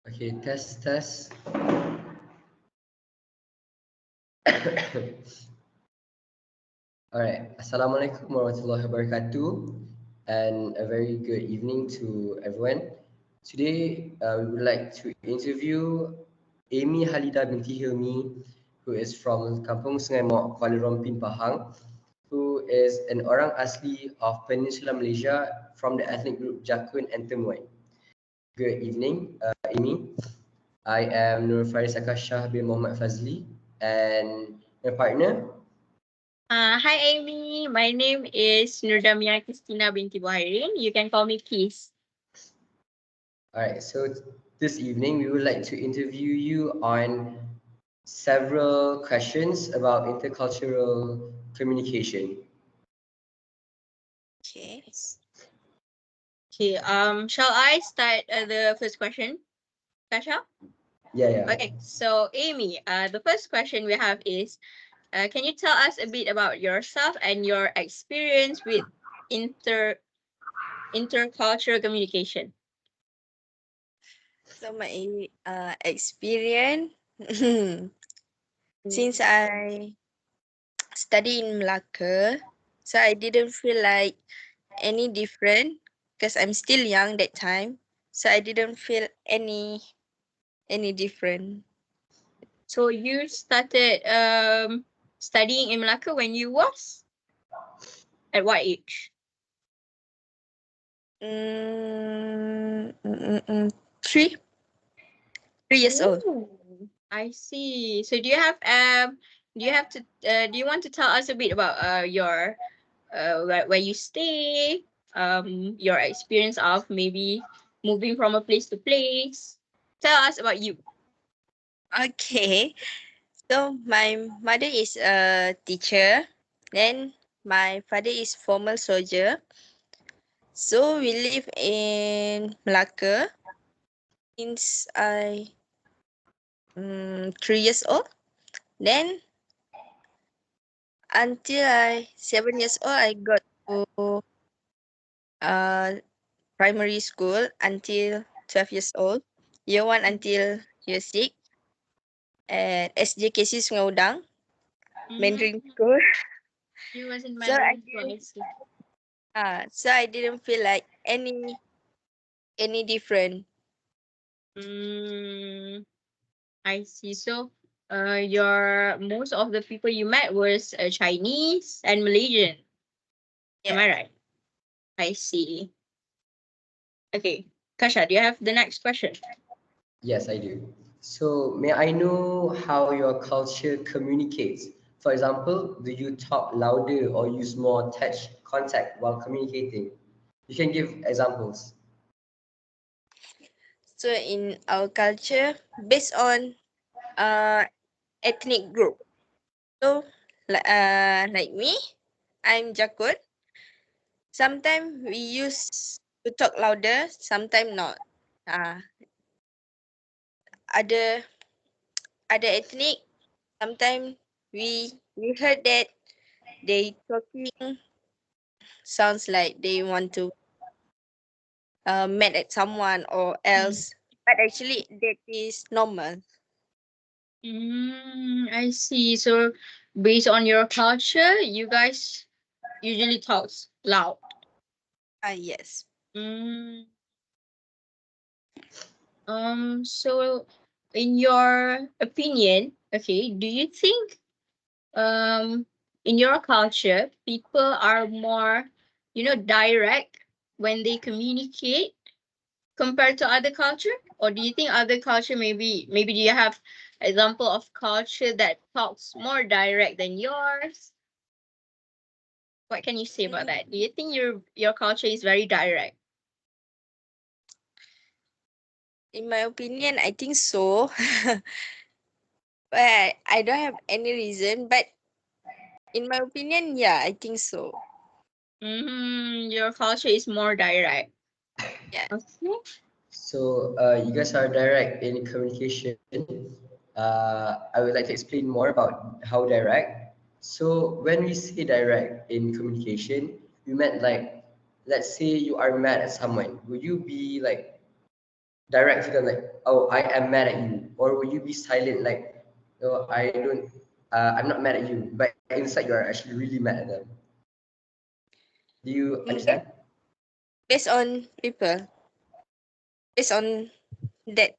Okay, test, test. All right. Assalamualaikum warahmatullahi wabarakatuh, and a very good evening to everyone. Today, we would like to interview Amy Halida binti Hilmi, who is from Kampung Sungai Mok, Kuala Rompin, Pahang, who is an orang asli of Peninsula Malaysia from the ethnic group Jakun and Temuan. Good evening, Amy. I am Nur Faris Aqashah bin Muhammad Fazli, and my partner. Hi Amy, my name is Nurdamia Qistina binti Buhairin. You can call me Kis. All right, so this evening we would like to interview you on several questions about intercultural communication. Okay. Okay, shall I start the first question, Tasha? Yeah, yeah. Okay, so Amy, the first question we have is, can you tell us a bit about yourself and your experience with intercultural communication? So my experience since I study in Malacca, so I didn't feel like any different because I'm still young that time. So I didn't feel any different. So you started studying in Malacca when you was at what age? Mm, mm, mm, mm, three 3 years old. Oh, I see. So do you want to tell us a bit about your where you stay, your experience of maybe moving from a place to place? Tell us about you. Okay. So my mother is a teacher. Then my father is former soldier. So we live in Malacca since I 3 years old. Then until I 7 years old, I got to uh primary school until 12 years old. Year one until year six at SJKC Sungai Udang, Mandarin Mm, school. you was in So I Mandarin school, didn't I see. so I didn't feel like any different. Mm, I see. So your most of the people you met was Chinese and Malaysian. Am Yeah. I right? I see. Okay. Kasha, do you have the next question? Yes, I do. So, may I know how your culture communicates? For example, do you talk louder or use more touch contact while communicating? You can give examples. So in our culture, based on uh ethnic group. So like me, I'm Jakut. Sometimes we use to talk louder, sometimes not. Uh other other ethnic, sometimes we heard that they talking sounds like they want to mad at someone or else, but actually that is normal. I see. So, based on your culture, you guys usually talk loud. Yes. Mm, so in your opinion, okay, do you think in your culture people are more, direct when they communicate compared to other culture? Or do you think other culture maybe do you have example of culture that talks more direct than yours? What can you say about Mm, that? Do you think your culture is very direct? in my opinion, I think so. But I don't have any reason. But in my opinion, yeah, I think so. Your culture is more direct. Yeah. Okay. So, you guys are direct in communication. I would like to explain more about how direct. So, when we say direct in communication, we meant like, let's say you are mad at someone. Would you be like direct to them like, oh, I am mad at you, or will you be silent like, no, I don't, I'm not mad at you, but inside you are actually really mad at them? Do you understand? That based on people, based on that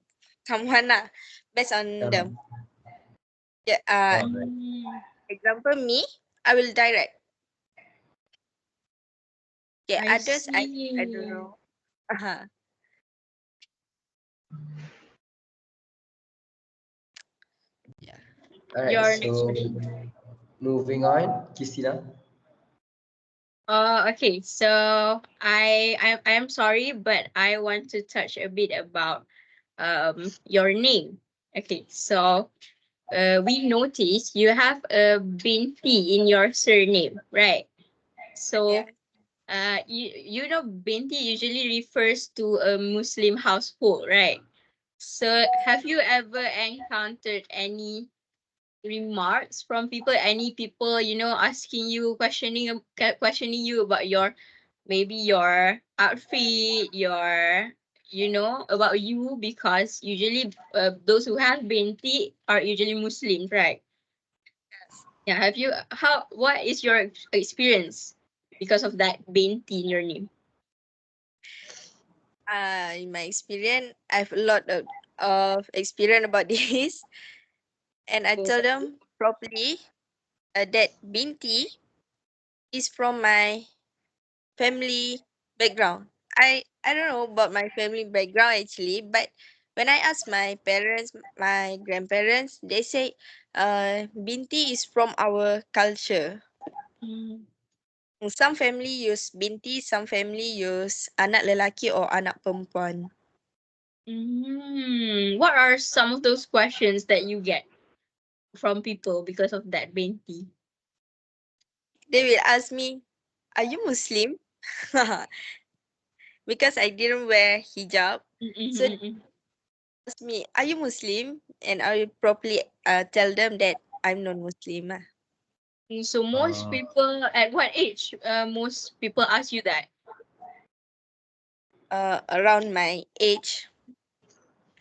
someone lah, based on them. Um, Yeah. all right. Mm, Example me, I will direct. Yeah. I Others, I don't see. know. Uh-huh. Yeah. All right. Your next So question. moving on, Christina. Okay. So I'm sorry, but I want to touch a bit about your name. Okay. So we noticed you have a Binti in your surname, right? Yeah. So you know Binti usually refers to a Muslim household, right? So have you ever encountered any remarks from people, any people, asking you, questioning you about your, maybe your outfit, your, about you, because usually those who have binti are usually Muslims, right? Yes. Yeah, have you, what is your experience because of that binti in your name? In my experience, I have a lot of experience about this, and I Oh, tell them properly that Binti is from my family background. I don't know about my family background actually, but when I ask my parents, my grandparents, they say Binti is from our culture. mm, Some family use Binti, some family use anak lelaki or anak perempuan. what are some of those questions that you get from people because of that binti? They will ask me, "Are you Muslim?" Because I didn't wear hijab. So they Mm-mm-mm. ask me, "Are you Muslim?" And I will properly tell them that I'm non-Muslim. So most Uh, people, at what age? Most people ask you that. Around my age,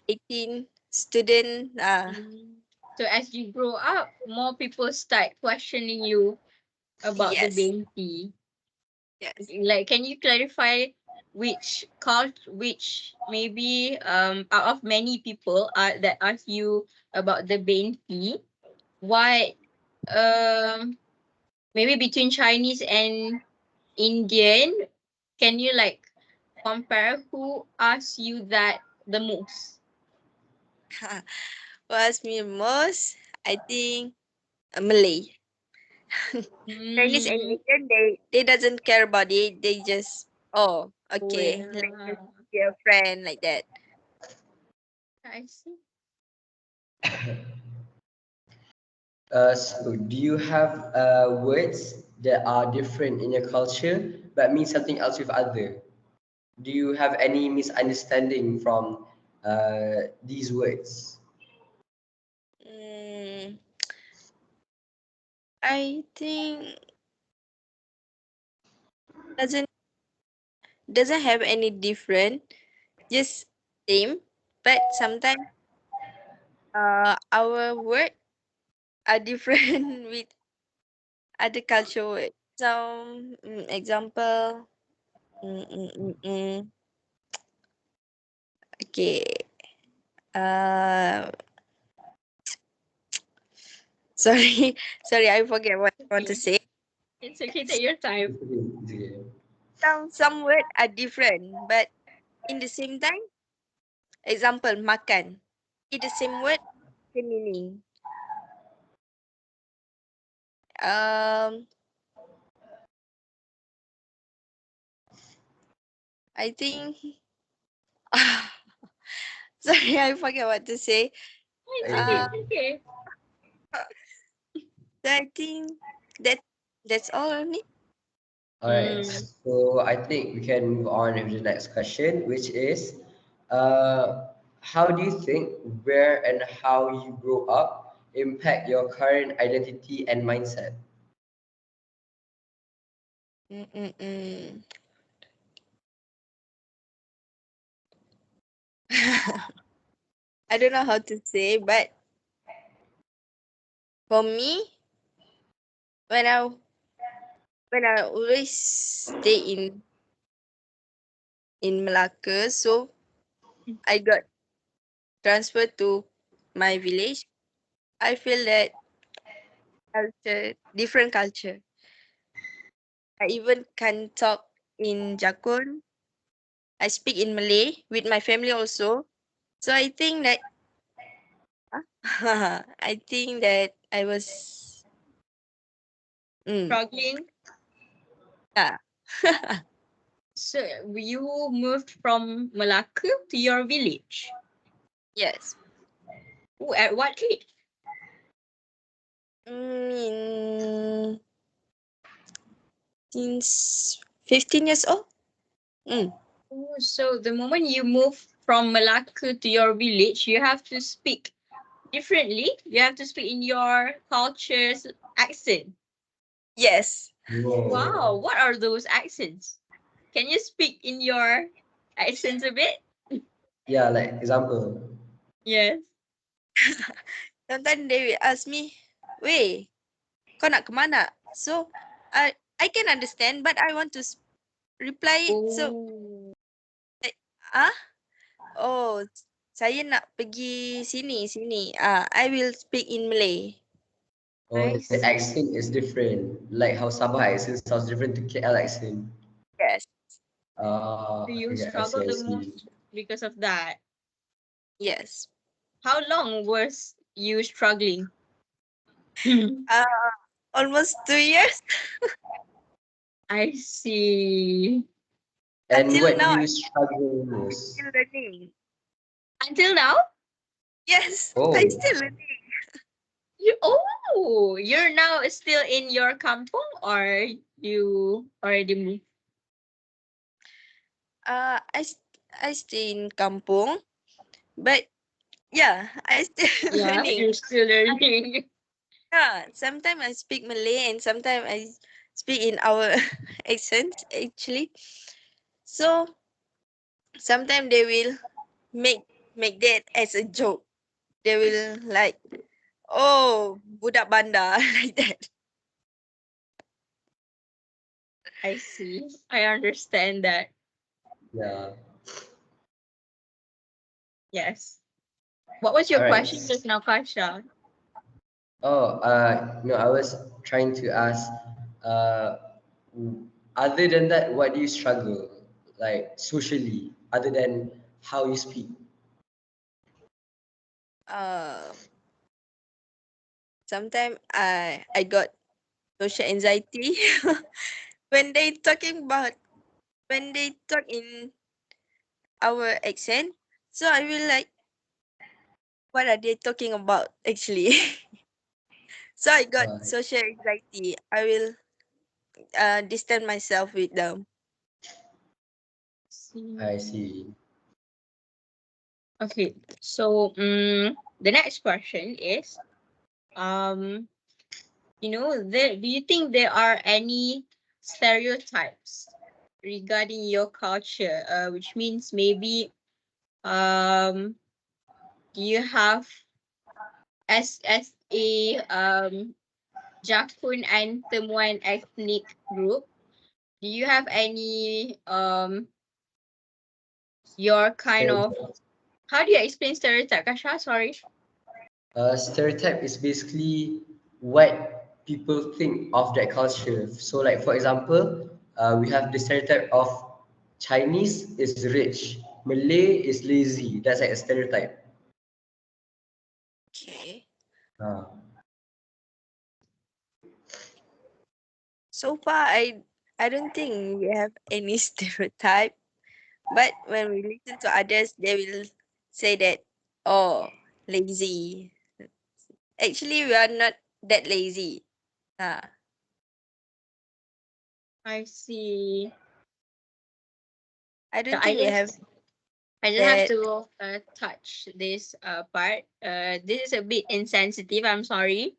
18, student. Mm. So as you grow up, more people start questioning you about the Yes, binti. yes. Like, can you clarify which maybe out of many people that ask you about the binti, why maybe between Chinese and Indian, can you like compare who asks you that the most? Who asked me most? I think Malay. Chinese and Mm, Indian, they doesn't care about it. They just, oh, okay, let's just well, be a friend like that. I see. so do you have words that are different in your culture but mean something else with other? Do you have any misunderstanding from these words? Mm, I think doesn't doesn't have any different, just same. But sometimes our word are different with other culture word. So example, mm, mm, mm, mm. Okay. Uh, sorry, sorry, I forget what I want to Okay. say. It's okay, take your time. It's okay, it's okay. Some word are different, but in the same time, example, makan. It's the same word, same meaning. Um, I think. Sorry, I forget what to say. It's okay, Uh, it's okay. so I think that that's all only. All right, Mm. so I think we can move on with the next question, which is, how do you think where and how you grow up impact your current identity and mindset? Mm-mm-mm. I don't know how to say, but for me, when I when I always stay in Malacca, so I got transferred to my village. I feel that different culture. I even can talk in Jakun. I speak in Malay with my family also. So I think that I think that I was mm, Struggling. yeah. So you moved from Malacca to your village. Yes. Ooh, at what age? In since 15 years old. Mm. Oh, so the moment you move from Malacca to your village, you have to speak differently. You have to speak in your culture's accent. Yes. Whoa. Wow, what are those accents? Can you speak in your accents a bit? Yeah, like example. Yes. Sometimes they will ask me, "Weh, kau nak ke mana?" So I can understand, but I want to reply it. So Oh, like, ah, oh, saya nak pergi sini sini. I will speak in Malay. Oh, I the see. accent is different. Like how Sabah accent sounds different to KL accent. Yes. So Ah, you okay, I see, struggle I the see. most because of that. Yes. How long was you struggling? Uh, almost 2 years I see. And until what do now. you I'm struggle most? still learning. Until now? Yes, I Oh, still learning. You're now still in your kampong or you already moved? I stay in kampung, but yeah, I still Yeah, learning. you're still learning. Yeah, sometimes I speak Malay and sometimes I speak in our accent actually. So sometimes they will make make that as a joke. They will like, oh, budak bandar like that. I see. I understand that. yeah. Yes. What was your All right. question just now, Kasha? Oh, no, I was trying to ask, uh, other than that, what do you struggle like socially, other than how you speak? Uh, Sometimes I got social anxiety when they talking about when they talk in our accent. So I will like, what are they talking about actually? So I got Uh, social anxiety. I will distance myself with them. See. I see. Okay. So, the next question is, um, do you think there are any stereotypes regarding your culture? Which means maybe, do you have as a Jakun and Temuan ethnic group? Do you have any your kind of, Stereotype. how do you explain stereotype, Kasha? Sorry. Stereotype is basically what people think of that culture. So, like for example, we have the stereotype of Chinese is rich, Malay is lazy. That's like a stereotype. Okay. Uh, So far, I don't think we have any stereotype. But when we listen to others, they will say that, oh, lazy. Actually, we are not that lazy. Ah, I see. I So don't think we have I just have that. to touch this part. This is a bit insensitive. I'm sorry.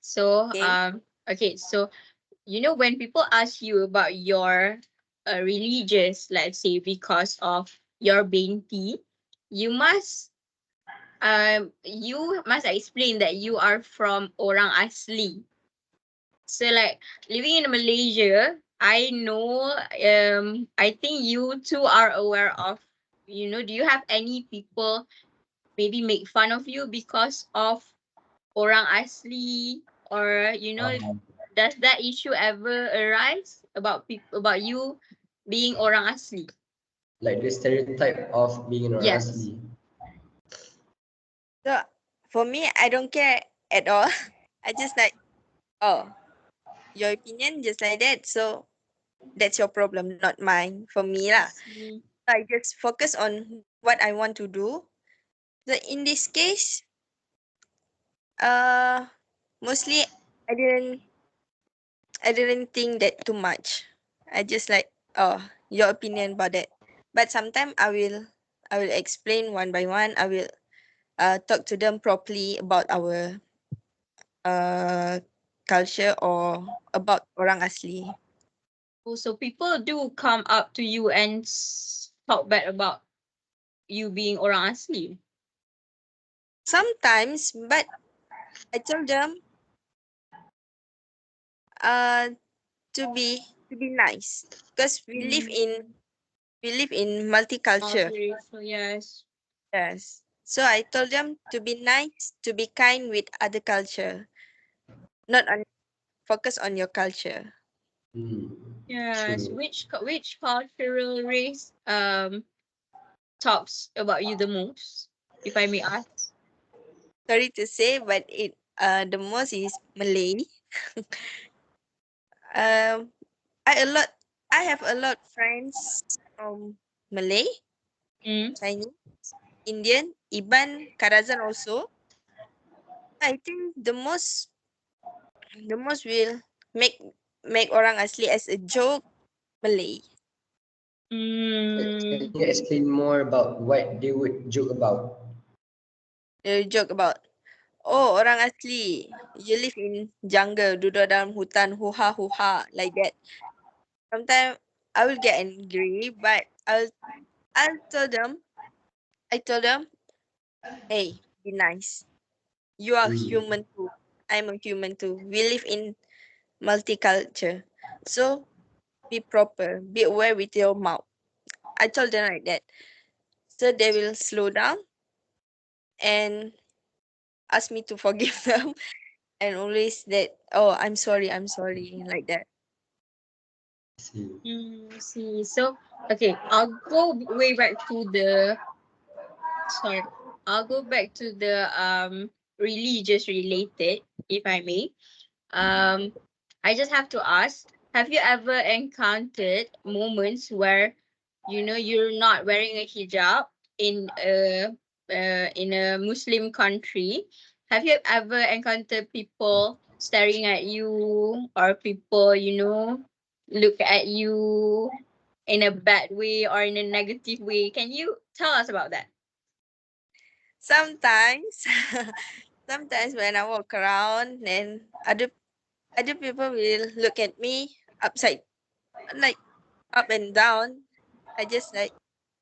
So Okay. okay. So when people ask you about your religious, let's say because of your binti, you must explain that you are from orang asli. So like living in Malaysia, I know I think you two are aware of, do you have any people maybe make fun of you because of orang asli, or Um, does that issue ever arise about people, about you being orang asli? like the stereotype of being an Yes. asli. So for me, I don't care at all. I just like, oh, your opinion just like that. So that's your problem, not mine. For me I lah. see. I just focus on what I want to do. So in this case, uh, mostly I didn't I didn't think that too much. I just like, oh, your opinion about that. But sometimes I will explain one by one. I will talk to them properly about our uh culture or about orang asli. So people do come up to you and talk bad about you being orang asli. Sometimes, but I told them uh to be nice because we live in multicultural. Multiracial, yes. Yes. So I told them to be nice, to be kind with other culture, not focus on your culture. Hmm. Yes. True. Which cultural race talks about you the most, if I may ask? Sorry to say, but the most is Malay. Um, I a lot. I have a lot friends from Malay, Mm. Chinese, Indian, Iban, Karazan also. I think the most will make make orang asli as a joke Malay. Mm. Can you explain more about what they would joke about? They will joke about, oh, orang asli, you live in jungle, duduk dalam hutan, huha huha, like that. Sometimes I will get angry, but I'll tell them, I told them, hey, be nice. You are Hmm. human too. I'm a human too. We live in multicultural. So be proper. Be aware with your mouth. I told them like that. So they will slow down and ask me to forgive them and always that, oh, I'm sorry, like that. See. I see. So okay, I'll go way back to the sorry. I'll go back to the religious related, if I may. Um, I just have to ask, have you ever encountered moments where you're not wearing a hijab in a Muslim country? Have you ever encountered people staring at you, or people look at you in a bad way or in a negative way? Can you tell us about that? Sometimes, sometimes when I walk around, then other people will look at me upside, like up and down. I just like,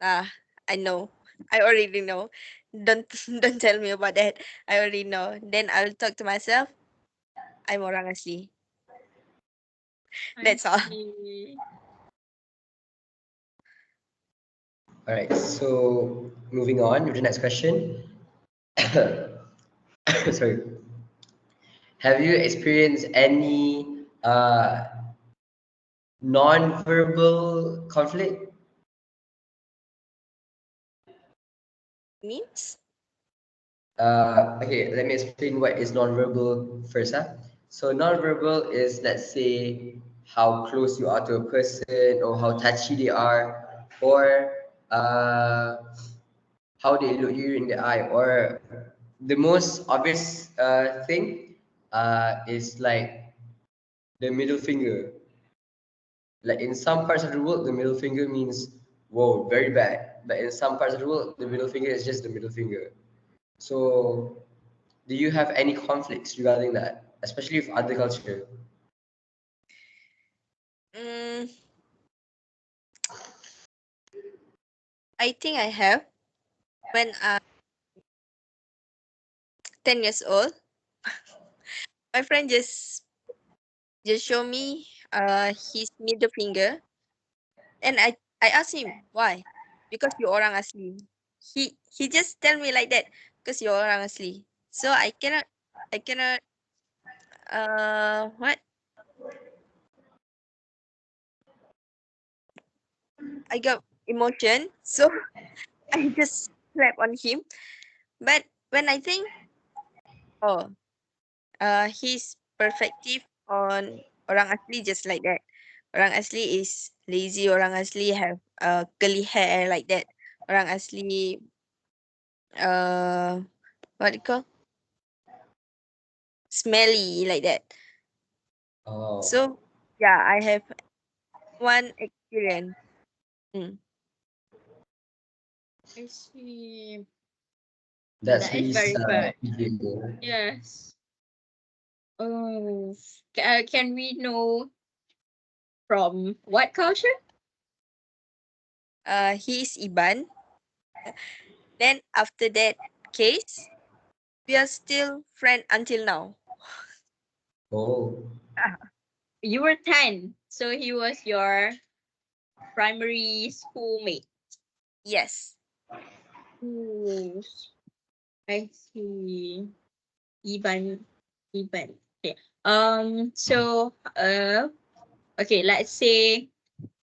ah, I know. I already know. Don't don't tell me about that. I already know. Then I'll talk to myself. I'm orang asli. I That's all. see. All right. So moving on with the next question. Sorry. Have you experienced any non-verbal conflict? Means Okay, let me explain what is non-verbal first. So non-verbal is, let's say, how close you are to a person, or how touchy they are, or how they look you in the eye, or the most obvious thing is like the middle finger. Like in some parts of the world, the middle finger means whoa, very bad. But in some parts of the world, the middle finger is just the middle finger. So, do you have any conflicts regarding that, especially with other culture? mm, I think I have. when I 10 years old, my friend just show me his middle finger, and I asked him why, because you orang asli. He just tell me like that, because you orang asli. So I cannot what, I got emotion, so I just slap on him. But when I think, oh, his perspective on orang asli just like that. Orang asli is lazy. Orang asli have curly hair like that. Orang asli what do you call, smelly like that. Oh, So yeah, I have one experience. Mm. I see. that's That is really very sad. bad. Yes. Oh, can we know from what culture? He is Iban. Then after that case, we are still friend until now. Oh, You were 10, so he was your primary schoolmate. Yes. Oh, I see. Iban, Iban. Okay. Okay, let's say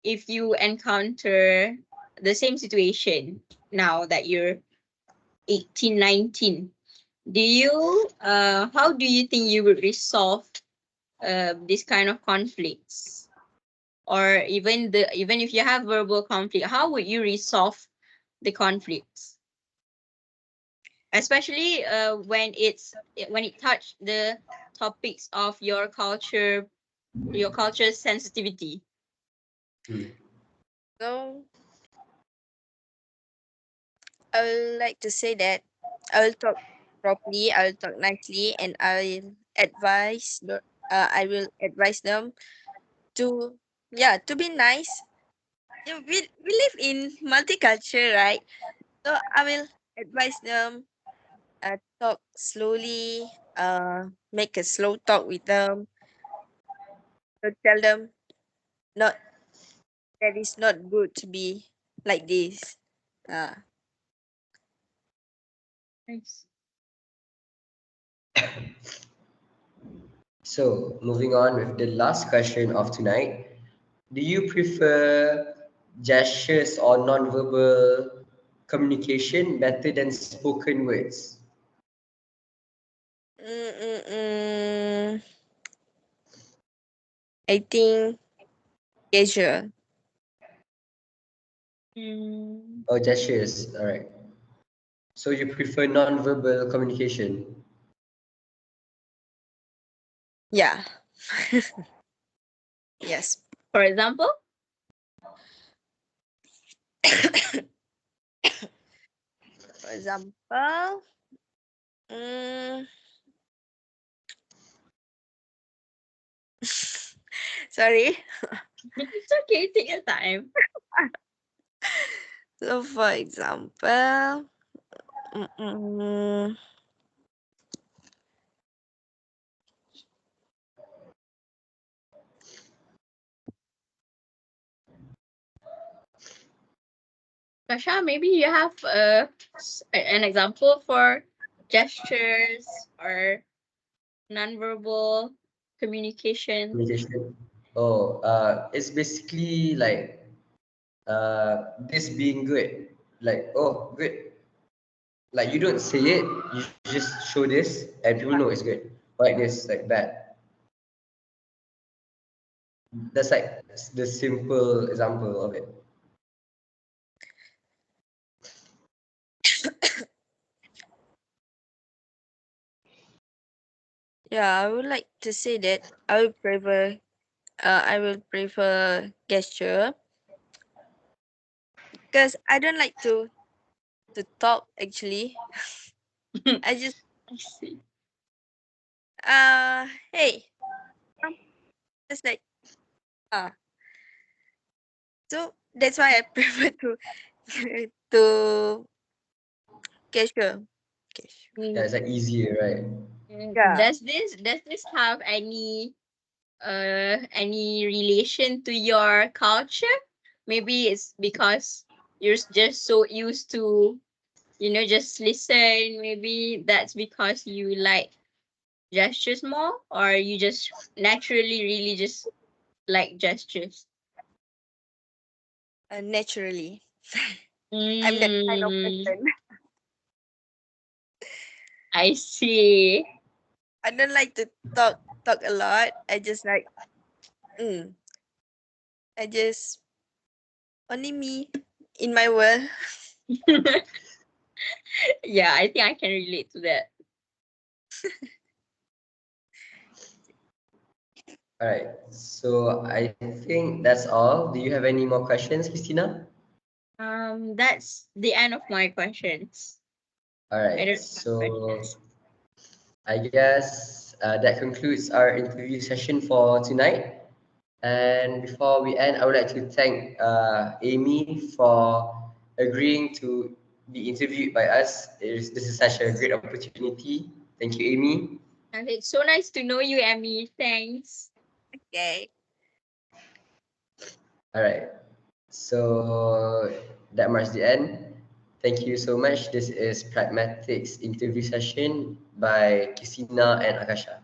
if you encounter the same situation now that you're 18, 19, how do you think you would resolve this kind of conflicts? Or even if you have verbal conflict, how would you resolve the conflicts? Especially when it touch the topics of your culture's sensitivity. hmm. So I would like to say that I will talk properly, I will talk nicely, and I will advise them to, yeah, to be nice. Yeah, we live in multicultural, right? So I will advise them, talk slowly, make a slow talk with them, to tell them not that is not good to be like this. Uh, Nice. So moving on with the last question of tonight. Do you prefer gestures or nonverbal communication better than spoken words? mm, mm, mm, I think casual. Mm, Oh, gestures. All right. So you prefer nonverbal communication? Yeah. Yes. for example, For example, mm, sorry. it's okay, take your time. So, for example, mm, mm, Kasha, maybe you have an example for gestures or nonverbal communication. Communication. Oh, it's basically like this being good. Like, oh, good. Like you don't say it, you just show this, and people know it's good. Like this, like bad. That's like the simple example of it. yeah, I would like to say that I will prefer gesture, because I don't like to talk actually. I I just see. hey, um, just like, uh so that's why I prefer to to Okay, sure. Okay, sure. Yeah, it's like easier, right? Yeah. Does this have any relation to your culture? Maybe it's because you're just so used to, just listen. Maybe that's because you like gestures more, or you just naturally really just like gestures. Naturally. I'm that kind of Mm, person. I see. I don't like to talk a lot. I just like mm, I just only me in my world. Yeah, I think I can relate to that. All right. So I think that's all. Do you have any more questions, Christina? That's the end of my questions. All I right. don't have So questions. I guess that concludes our interview session for tonight. And before we end, I would like to thank Amy for agreeing to be interviewed by us. This is such a great opportunity. Thank you, Amy. And it's so nice to know you, Emmy. Thanks. Okay. All right. So that marks the end. Thank you so much. This is Pragmatics interview session by Qistina and Aqashah.